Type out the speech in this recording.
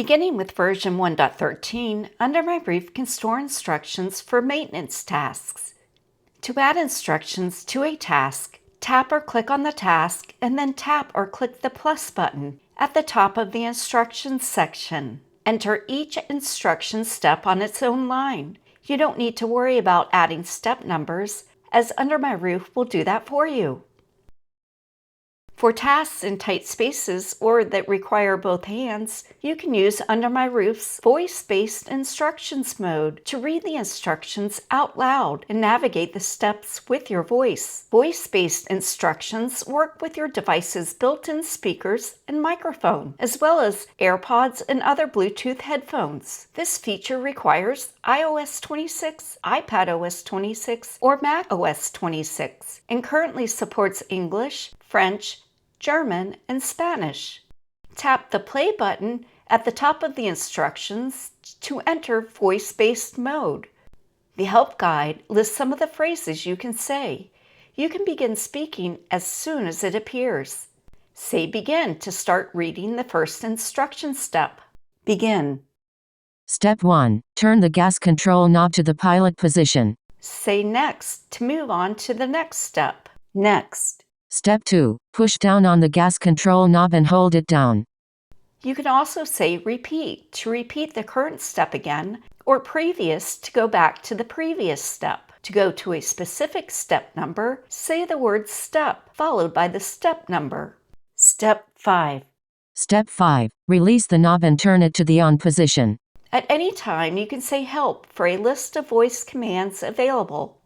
Beginning with version 1.13, Under My Roof can store instructions for maintenance tasks. To add instructions to a task, tap or click on the task and then tap or click the plus button at the top of the instructions section. Enter each instruction step on its own line. You don't need to worry about adding step numbers, as Under My Roof will do that for you. For tasks in tight spaces or that require both hands, you can use Under My Roof's voice-based instructions mode to read the instructions out loud and navigate the steps with your voice. Voice-based instructions work with your device's built-in speakers and microphone, as well as AirPods and other Bluetooth headphones. This feature requires iOS 26, iPadOS 26, or macOS 26, and currently supports English, French, German, and Spanish. Tap the play button at the top of the instructions to enter voice-based mode. The help guide lists some of the phrases you can say. You can begin speaking as soon as it appears. Say begin to start reading the first instruction step. Begin. Step 1. Turn the gas control knob to the pilot position. Say next to move on to the next step. Next. Step 2. Push down on the gas control knob and hold it down. You can also say repeat to repeat the current step again, or previous to go back to the previous step. To go to a specific step number, say the word step followed by the step number. Step 5. Step 5. Release the knob and turn it to the on position. At any time, you can say help for a list of voice commands available.